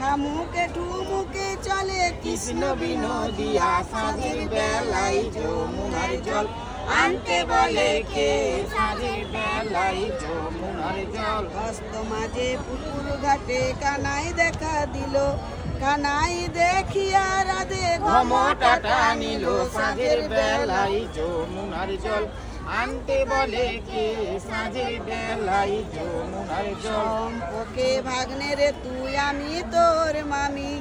ঠামুকে ঠুমুকে চলে কৃষ্ণ বিনোদিয়া সাঁঝের বেলায় যমুনার জল আনতে বলে কে সাঁঝের বেলায় যমুনার জল হস্ত মাঝে পুকুর ঘাটে কানাই দেখা দিল কানাই দেখিয়া রাধে ঘমটাটা নিল সাঁঝের বেলায় যমুনার জল আনতে বলে কে সাঁঝের বেলায় যমুনার জল সম্পর্কে ভাগ্নে রে তুই আমি তোর মামি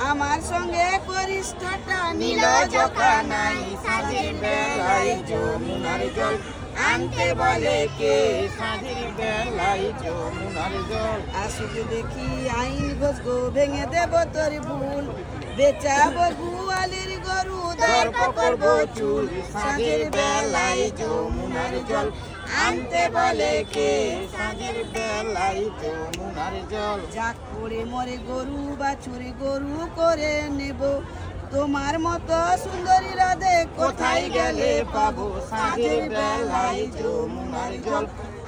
আমার সঙ্গে করিস ঠাট্টা নীল জকা নাই সাঁঝের বেলায় যমুনার জল আনতে বলে কে সাঁঝের বেলায় যমুনার জল আসুক দেখি আইন ঘোষগো ভেঙে দেব তোর ভুল বেচাবো গুয়ালের গরু দর্প করবো চুল সাঁঝের বেলায় যমুনার জল আনতে বলে কে সাঁঝের বেলায় যমুনার জল যাক করে মরে গরু বাছুরে গরু করে নেব তোমার মতো সুন্দরী রাধে কোথায় গেলে পাবো সাঁঝের বেলায় যমুনার জল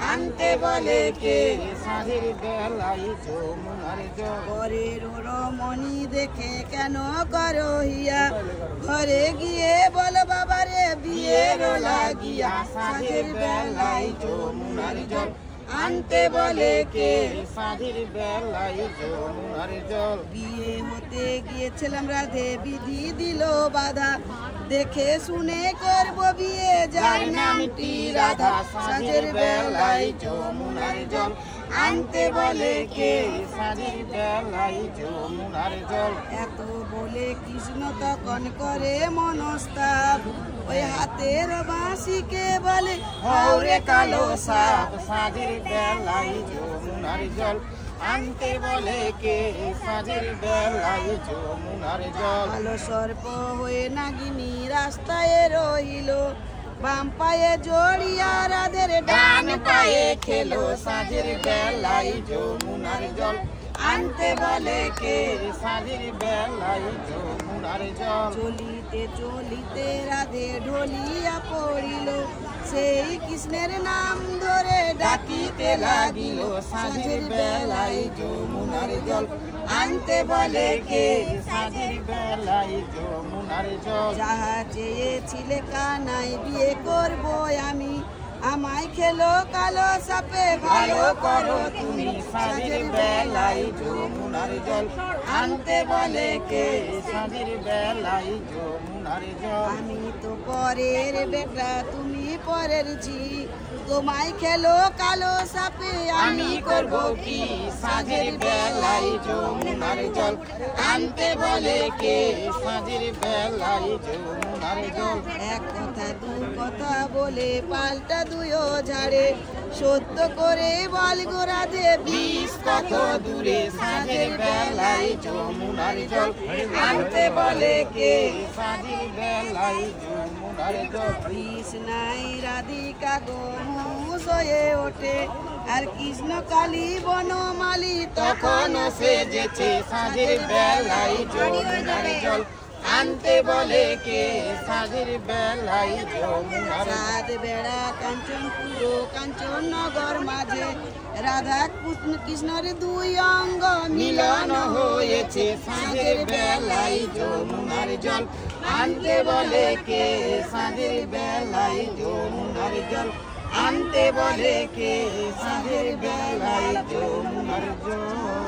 আনতে বলে কে সাঁঝের বেলায় যমুনার জল ঘরের রমণী দেখে কেন করো হিয়া ঘরে গিয়ে বল বাবারে বিয়ের লাগিয়া সাঁঝের বেলায় যমুনার জল আনতে বলে কে সাঁঝের বেলায় যমুনার জল বিয়ে হতে গিয়েছিলাম রাধে বিধি দিল বাধা দেখে শুনে করব বিয়ে যার নামটি রাধা সাঁঝের বেলায় যমুনার জল আনতে বলে কে সাঁঝের বেলায় যমুনার জল এত বলে কৃষ্ণ তখন করে মনস্তাপ ওই হাতের বাঁশিকে বলে হৌরে কালো সাপ সাঁঝের বেলায় যমুনার জল আনতে বলে কে সাঁঝের বেলায় যমুনার জল কালো সর্প হয়ে নাগিনী রাস্তায় রহিল বাম পায়ে জড়িয়া রাধের ডান পায়ে খেলো সাঁঝের বেলায় যমুনার জল আনতে বলে কে সাঁঝের বেলায় যমুনার জল চলিতে চলিতে রাধে ঢলিয়া পড়িল সেই কৃষ্ণের নাম ধরে ডাকিতে লাগিল সাঁঝের বেলায় যমুনার জল আনতে বলে কে সাঁঝের বেলায় যমুনার জল যাহা চেয়েছিলে কানাই বিয়ে করবো আমি আমায় খেলো কালো সাপে ভালো করো তুমি সাঁঝের বেলায় যমুনার জল আনতে বলে কে সাঁঝের বেলায় যমুনার জল আমি তো পরের বেটা তুমি পরের ঝি তোমায় খেলো কালো সাপে আমি করব কি সাঁঝের বেলায় যমুনার জল আনতে বলে কে সাঁঝের বেলায় যমুনার জল এক কথা দু কথা বলে পাল্টা দুয়ো ঝাড়ে সত্য করে বল গো রাধে বিষ কত দূরে সাঁঝের বেলায় যমুনার জল আনতে বলে কে সাঁঝের বেলায় যমুনার জল বিষ নাই রাধিকা গো হুঁশ হয়ে ওঠে আর কৃষ্ণ কালী বনমালী তখন সেজেছে সাঁঝের বেলায় যমুনার জল আনতে বলে কে সাঁঝের বেলায় যমুনার সাত বেড়া কাঞ্চন পুরো কাঞ্চন নগর মাঝে রাধা কৃষ্ণের দুই অঙ্গ মিলন হয়েছে সাঁঝের বেলায় যমুনার জল আনতে বলে কে সাঁঝের বেলায় যমুনার জল আনতে বলে কে সাঁঝের বেলায় যমুনার জল।